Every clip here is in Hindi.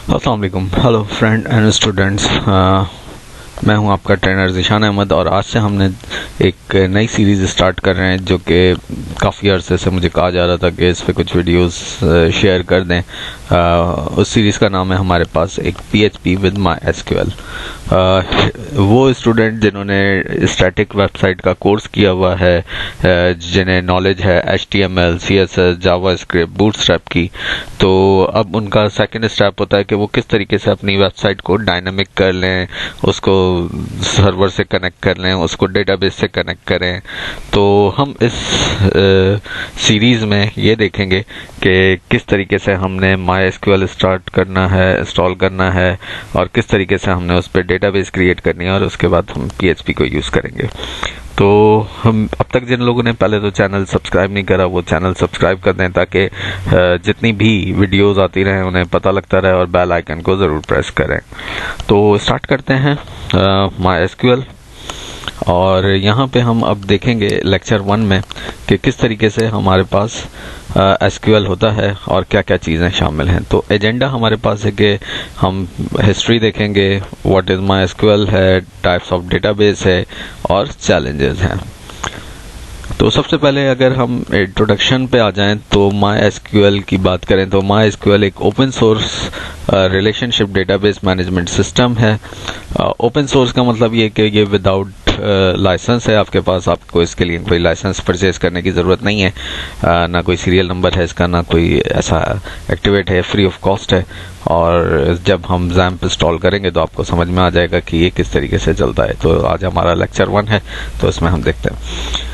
अस्सलाम वालेकुम। हेलो फ्रेंड एंड स्टूडेंट्स, मैं हूं आपका ट्रेनर ज़ीशान अहमद और आज से हमने एक नई सीरीज़ स्टार्ट कर रहे हैं जो कि काफ़ी अरसे से मुझे कहा जा रहा था कि इस पे कुछ वीडियोस शेयर कर दें। उस सीरीज़ का नाम है हमारे पास एक PHP विद MySQL। वो स्टूडेंट जिन्होंने स्टैटिक वेबसाइट का कोर्स किया हुआ है, जिन्हें नॉलेज है HTML, CSS, जावास्क्रिप्ट, बूटस्ट्रैप की, तो अब उनका सेकंड स्टेप होता है कि वो किस तरीके से अपनी वेबसाइट को डायनामिक कर लें, उसको सर्वर से कनेक्ट कर लें, उसको डेटाबेस से कनेक्ट करें। तो हम इस सीरीज़ में ये देखेंगे कि किस तरीके से हमने MySQL स्टार्ट करना है, इंस्टॉल करना है और किस तरीके से हमने उस पर डेटाबेस क्रिएट करनी है और उसके बाद हम PHP को यूज़ करेंगे। तो हम अब तक जिन लोगों ने पहले तो चैनल सब्सक्राइब नहीं करा वो चैनल सब्सक्राइब कर दें ताकि जितनी भी वीडियोस आती रहें उन्हें पता लगता रहे और बेल आइकन को ज़रूर प्रेस करें। तो स्टार्ट करते हैं MySQL। और यहाँ पे हम अब देखेंगे लेक्चर 1 में कि किस तरीके से हमारे पास SQL होता है और क्या क्या चीज़ें शामिल हैं। तो एजेंडा हमारे पास है कि हम हिस्ट्री देखेंगे, व्हाट इज़ MySQL है, टाइप्स ऑफ डेटाबेस है और चैलेंजेस हैं। तो सबसे पहले अगर हम इंट्रोडक्शन पे आ जाएं तो MySQL की बात करें तो MySQL एक open source relationship database management system है। ओपन सोर्स का मतलब ये कि ये विदाउट लाइसेंस है आपके पास, आपको इसके लिए कोई लाइसेंस परचेज करने की ज़रूरत नहीं है, ना कोई सीरियल नंबर है इसका, ना कोई ऐसा एक्टिवेट है, फ्री ऑफ कॉस्ट है। और जब हम XAMPP इंस्टॉल करेंगे तो आपको समझ में आ जाएगा कि ये किस तरीके से चलता है। तो आज हमारा लेक्चर 1 है तो इसमें हम देखते हैं।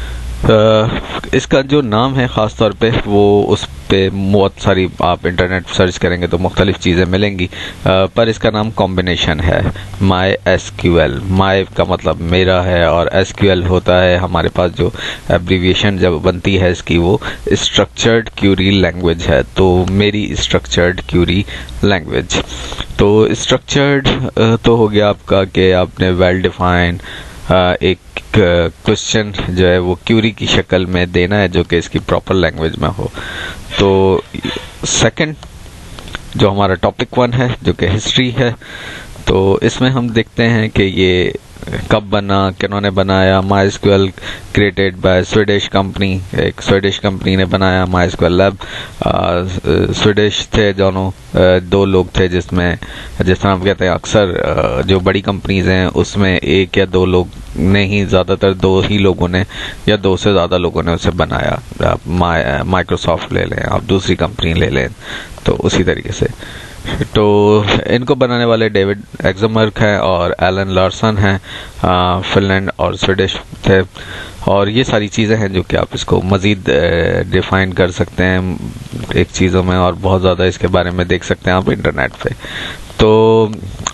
इसका जो नाम है ख़ास तौर पे वो उस पे बहुत सारी आप इंटरनेट सर्च करेंगे तो मुख्तलिफ चीज़ें मिलेंगी, पर इसका नाम कॉम्बिनेशन है MySQL। My का मतलब मेरा है और SQL होता है हमारे पास जो एब्रीविएशन जब बनती है इसकी वो स्ट्रक्चर्ड क्यूरी लैंग्वेज है। तो मेरी स्ट्रक्चर्ड क्यूरी लैंग्वेज, तो स्ट्रक्चर्ड तो हो गया आपका कि आपने वेल डिफाइंड एक क्वेश्चन जो है वो क्यूरी की शक्ल में देना है जो कि इसकी प्रॉपर लैंग्वेज में हो। तो सेकंड जो हमारा टॉपिक 1 है जो कि हिस्ट्री है, तो इसमें हम देखते हैं कि ये कब बना, किन्होंने बनाया। MySQL created by Swedish company, एक स्वीडिश कंपनी ने बनाया MySQL लैब। स्वीडिश थे दोनों, 2 लोग थे जिसमें जिस तरह हम कहते हैं अक्सर जो बड़ी कंपनीज हैं उसमें 1 या 2 लोग ने ही, ज़्यादातर 2 ही लोगों ने या 2 से ज़्यादा लोगों ने उसे बनाया। आप माइक्रोसॉफ्ट ले लें, आप दूसरी कंपनी ले लें, तो उसी तरीके से। तो इनको बनाने वाले डेविड एक्समर्क हैं और एलन लार्सन हैं, फिनलैंड और स्वीडिश थे। और ये सारी चीज़ें हैं जो कि आप इसको मज़ीद डिफ़ाइन कर सकते हैं एक चीज़ों में और बहुत ज़्यादा इसके बारे में देख सकते हैं आप इंटरनेट पे। तो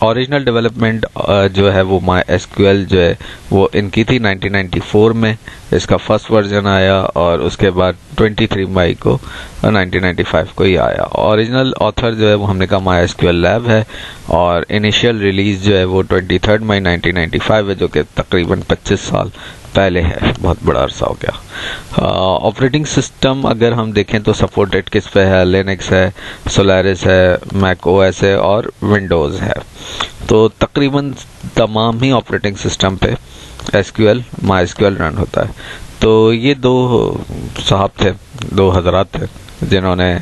ओरिजिनल डेवलपमेंट जो है वो MySQL जो है वो इनकी थी 1994 में, इसका फर्स्ट वर्जन आया और उसके बाद 23 मई को 1995 को ही आया। ओरिजिनल ऑथर जो है वो हमने कहा MySQL लैब है और इनिशियल रिलीज जो है वो 23 मई 1995 है, जो कि तकरीबन 25 साल पहले है, बहुत बड़ा अरसा हो गया। ऑपरेटिंग सिस्टम अगर हम देखें तो सपोर्टेड किस पे है, लिनक्स है, सोलारिस है, मैक OS है और विंडोज़ है। तो तकरीबन तमाम ही ऑपरेटिंग सिस्टम पे MySQL रन होता है। तो ये 2 साहब थे, 2 हजरात थे जिन्होंने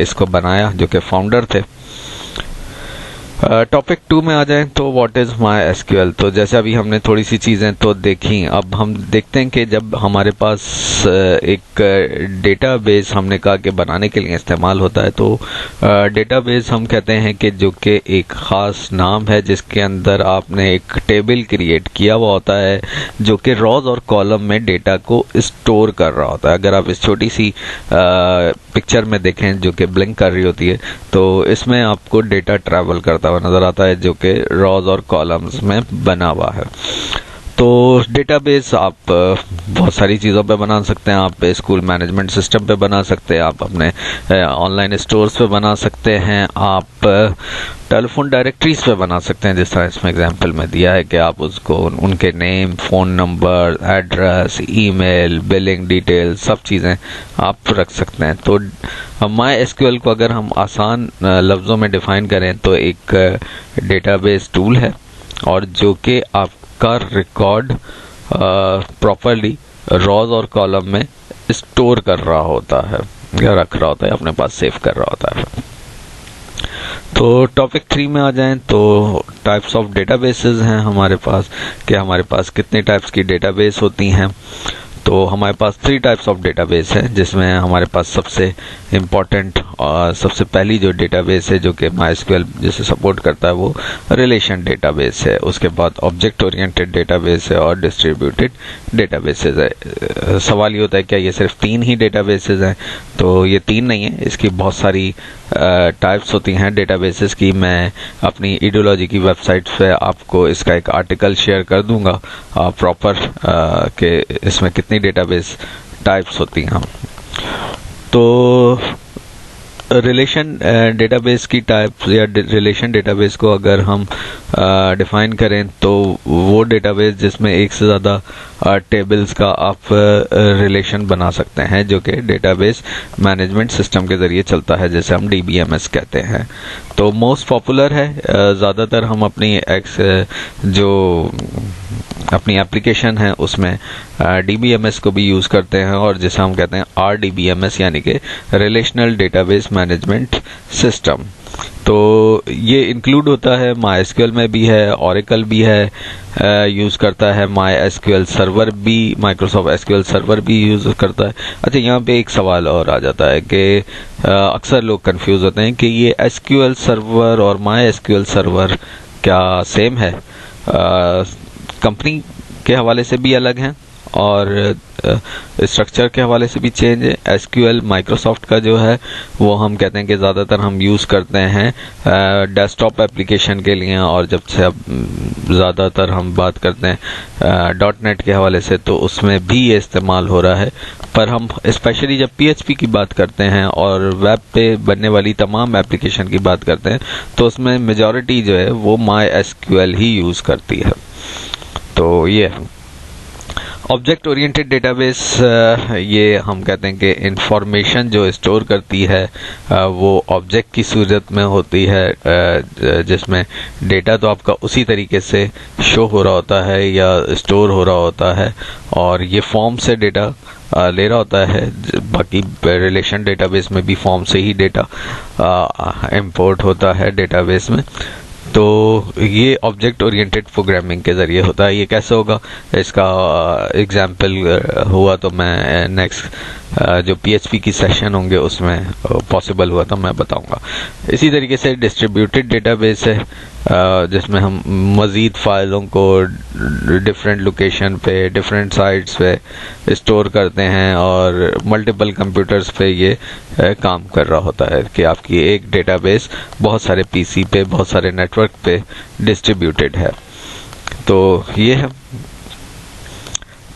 इसको बनाया, जो कि फाउंडर थे। टॉपिक 2 में आ जाएं तो व्हाट इज़ MySQL। तो जैसे अभी हमने थोड़ी सी चीज़ें तो देखी, अब हम देखते हैं कि जब हमारे पास एक डेटाबेस हमने कहा कि बनाने के लिए इस्तेमाल होता है, तो डेटाबेस हम कहते हैं कि जो कि एक ख़ास नाम है जिसके अंदर आपने एक टेबल क्रिएट किया हुआ होता है जो कि रॉज और कॉलम में डेटा को स्टोर कर रहा होता है। अगर आप इस छोटी सी पिक्चर में देखें जो कि ब्लिंक कर रही होती है, तो इसमें आपको डेटा ट्रैवल करता हुआ नज़र आता है जो कि रॉज और कॉलम्स में बना हुआ है। तो डेटाबेस आप बहुत सारी चीज़ों पे बना सकते हैं। आप स्कूल मैनेजमेंट सिस्टम पे बना सकते हैं, आप अपने ऑनलाइन स्टोर्स पे बना सकते हैं, आप टेलीफोन डायरेक्टरीज पे बना सकते हैं, जिस तरह इसमें एग्जांपल में दिया है कि आप उसको उनके name, phone number, address, email, billing detail सब चीज़ें आप रख सकते हैं। तो माई एसक्यूएल को अगर हम आसान लफ्ज़ों में डिफ़ाइन करें तो एक डेटाबेस टूल है और जो कि आपका रिकॉर्ड प्रॉपरली रॉज और कॉलम में स्टोर कर रहा होता है या रख रहा होता है, अपने पास सेव कर रहा होता है। तो टॉपिक 3 में आ जाएं तो टाइप्स ऑफ डेटाबेसेस हैं हमारे पास, कि हमारे पास कितने टाइप्स की डेटाबेस होती हैं। तो हमारे पास 3 टाइप्स ऑफ डेटाबेस हैं, जिसमें हमारे पास सबसे इम्पॉर्टेंट और सबसे पहली जो डेटाबेस है जो कि माइस्क्यूएल जिसे सपोर्ट करता है वो रिलेशन डेटाबेस है। उसके बाद ऑब्जेक्ट ओरिएंटेड डेटाबेस है और डिस्ट्रीब्यूटेड डेटाबेसेस है। सवाल ये होता है क्या ये सिर्फ 3 ही डेटाबेसेस हैं? तो ये 3 नहीं है, इसकी बहुत सारी टाइप्स होती हैं डेटाबेसेस की। मैं अपनी आइडियोलॉजी की वेबसाइट पे आपको इसका एक आर्टिकल शेयर कर दूंगा प्रॉपर कि इसमें कितनी डेटाबेस टाइप्स होती हैं। तो रिलेशन डेटाबेस की टाइप्स या रिलेशन डेटाबेस को अगर हम डिफाइन करें तो वो डेटाबेस जिसमें एक से ज़्यादा टेबल्स का आप रिलेशन बना सकते हैं, जो कि डेटाबेस मैनेजमेंट सिस्टम के ज़रिए चलता है, जैसे हम DBMS कहते हैं। तो मोस्ट पॉपुलर है, ज़्यादातर हम अपनी जो अपनी एप्लीकेशन है उसमें DBMS को भी यूज़ करते हैं, और जिसे हम कहते हैं RDBMS यानी कि रिलेशनल डेटाबेस मैनेजमेंट सिस्टम। तो ये इंक्लूड होता है MySQL में भी है, Oracle भी है, यूज़ करता है MySQL सर्वर भी, Microsoft SQL सर्वर भी यूज़ करता है। अच्छा, यहाँ पे एक सवाल और आ जाता है कि अक्सर लोग कंफ्यूज होते हैं कि ये SQL सर्वर और MySQL सर्वर क्या सेम है? कंपनी के हवाले से भी अलग हैं और स्ट्रक्चर के हवाले से भी चेंज है। SQL माइक्रोसॉफ्ट का जो है वो हम कहते हैं कि ज़्यादातर हम यूज़ करते हैं डेस्कटॉप एप्लीकेशन के लिए, और जब से अब ज़्यादातर हम बात करते हैं .NET के हवाले से तो उसमें भी ये इस्तेमाल हो रहा है। पर हम स्पेशली जब PHP की बात करते हैं और वेब पे बनने वाली तमाम एप्लीकेशन की बात करते हैं तो उसमें मेजॉरिटी जो है वो MySQL ही यूज़ करती है। तो ये ऑब्जेक्ट ओरिएंटेड डेटाबेस, ये हम कहते हैं कि इंफॉर्मेशन जो स्टोर करती है वो ऑब्जेक्ट की सूरत में होती है, जिसमें डेटा तो आपका उसी तरीके से शो हो रहा होता है या स्टोर हो रहा होता है, और ये फॉर्म से डेटा ले रहा होता है। बाकी रिलेशन डेटाबेस में भी फॉर्म से ही डेटा इंपोर्ट होता है डेटाबेस में। तो ये ऑब्जेक्ट ओरिएंटेड प्रोग्रामिंग के ज़रिए होता है। ये कैसे होगा, इसका एग्जाम्पल हुआ तो मैं नेक्स्ट जो PHP की सेशन होंगे उसमें पॉसिबल हुआ तो मैं बताऊंगा। इसी तरीके से डिस्ट्रीब्यूटेड डेटाबेस है, जिसमें हम मज़ीद फाइलों को डिफरेंट लोकेशन पे, डिफरेंट साइट्स पे स्टोर करते हैं और मल्टीपल कंप्यूटर्स पे ये काम कर रहा होता है कि आपकी एक डेटाबेस बहुत सारे PC पे, बहुत सारे नेटवर्क पे डिस्ट्रीब्यूटेड है। तो ये है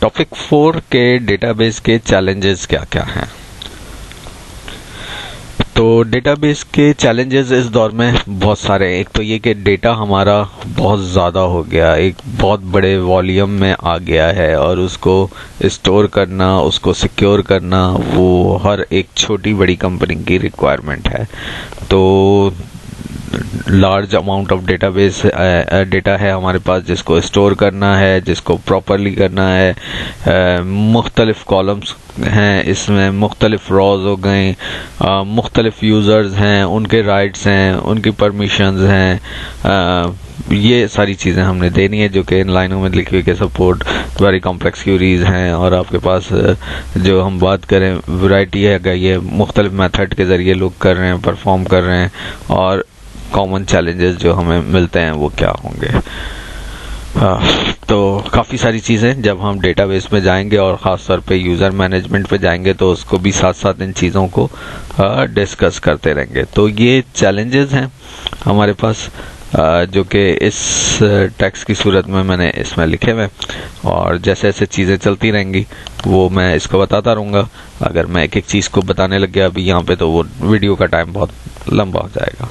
टॉपिक 4 के डेटाबेस के चैलेंजेस क्या क्या हैं। तो डेटाबेस के चैलेंजेस इस दौर में बहुत सारे हैं। एक तो ये कि डेटा हमारा बहुत ज़्यादा हो गया, एक बहुत बड़े वॉल्यूम में आ गया है, और उसको स्टोर करना, उसको सिक्योर करना वो हर एक छोटी बड़ी कंपनी की रिक्वायरमेंट है। तो लार्ज अमाउंट ऑफ डेटा है हमारे पास जिसको स्टोर करना है, जिसको प्रॉपरली करना है। मुख्तलिफ कॉलम्स हैं, इसमें मुख्तलिफ रॉज हो गए, मुख्तलिफ यूज़र्स हैं, उनके राइट्स हैं, उनकी परमिशंस हैं। ये सारी चीज़ें हमने देनी है जो कि इन लाइनों में लिखी हुई के सपोर्ट वेरी कॉम्प्लेक्स क्यूरीज हैं, और आपके पास जो हम बात करें वैरायटी है अगर ये मुख्तलिफ मेथड के ज़रिए लोग कर रहे हैं, परफॉर्म कर रहे हैं, और कॉमन चैलेंजेस जो हमें मिलते हैं वो क्या होंगे। तो काफ़ी सारी चीज़ें जब हम डेटाबेस में जाएंगे और ख़ास तौर पे यूज़र मैनेजमेंट पे जाएंगे तो उसको भी साथ साथ इन चीज़ों को डिस्कस करते रहेंगे। तो ये चैलेंजेस हैं हमारे पास जो कि इस टेक्स्ट की सूरत में मैंने इसमें लिखे हुए, और जैसे जैसे चीज़ें चलती रहेंगी वो मैं इसको बताता रहूँगा। अगर मैं एक एक चीज़ को बताने लग गया अभी यहाँ पे तो वो वीडियो का टाइम बहुत लंबा हो जाएगा।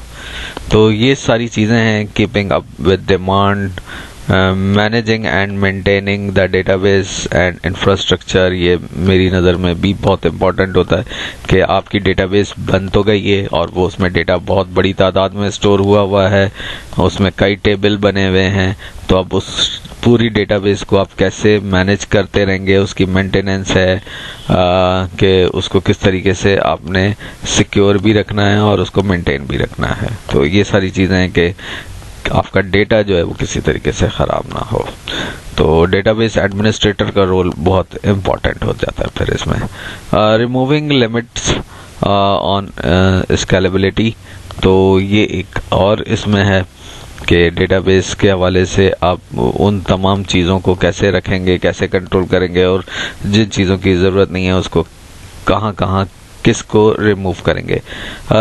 तो ये सारी चीज़ें हैं, keeping up with demand, managing and maintaining the database and infrastructure. ये मेरी नज़र में भी बहुत इम्पोर्टेंट होता है कि आपकी डेटाबेस बन तो गई है और वो उसमें डेटा बहुत बड़ी तादाद में स्टोर हुआ है, उसमें कई टेबल बने हुए हैं, तो अब उस पूरी डेटाबेस को आप कैसे मैनेज करते रहेंगे, उसकी मेंटेनेंस है कि उसको किस तरीके से आपने सिक्योर भी रखना है और उसको मेंटेन भी रखना है। तो ये सारी चीज़ें हैं कि आपका डेटा जो है वो किसी तरीके से ख़राब ना हो। तो डेटाबेस एडमिनिस्ट्रेटर का रोल बहुत इम्पॉर्टेंट हो जाता है फिर इसमें। रिमूविंग लिमिट्स ऑन स्केलेबिलिटी, तो ये एक और इसमें है कि डेटाबेस के हवाले से आप उन तमाम चीज़ों को कैसे रखेंगे, कैसे कंट्रोल करेंगे, और जिन चीज़ों की ज़रूरत नहीं है उसको कहाँ किसको रिमूव करेंगे।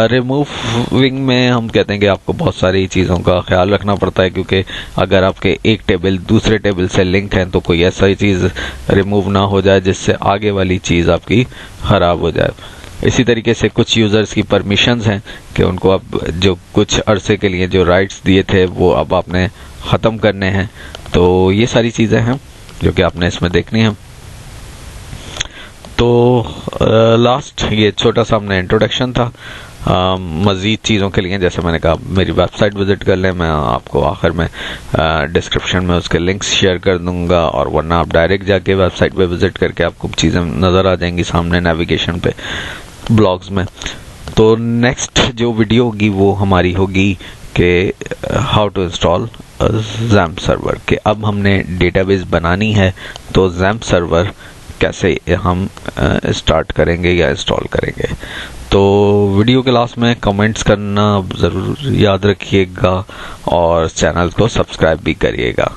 रिमूविंग में हम कहते हैं कि आपको बहुत सारी चीज़ों का ख्याल रखना पड़ता है, क्योंकि अगर आपके एक टेबल दूसरे टेबल से लिंक है तो कोई ऐसा ही चीज़ रिमूव ना हो जाए जिससे आगे वाली चीज़ आपकी ख़राब हो जाए। इसी तरीके से कुछ यूज़र्स की परमिशंस हैं कि उनको अब जो कुछ अरसे के लिए जो राइट्स दिए थे वो अब आपने ख़त्म करने हैं। तो ये सारी चीज़ें हैं जो कि आपने इसमें देखनी है। तो लास्ट ये छोटा सा हमने इंट्रोडक्शन था। मज़ीद चीज़ों के लिए जैसे मैंने कहा मेरी वेबसाइट विज़िट कर लें, मैं आपको आखिर में डिस्क्रिप्शन में उसके लिंक्स शेयर कर दूंगा, और वरना आप डायरेक्ट जाके वेबसाइट पे विज़िट करके आपको चीज़ें नज़र आ जाएंगी सामने नेविगेशन पे, ब्लॉग्स में। तो नेक्स्ट जो वीडियो होगी वो हमारी होगी कि how to install XAMPP server, कि अब हमने डेटाबेस बनानी है तो XAMPP सर्वर कैसे हम स्टार्ट करेंगे या इंस्टॉल करेंगे। तो वीडियो के लास्ट में कमेंट्स करना ज़रूर याद रखिएगा और चैनल को सब्सक्राइब भी करिएगा।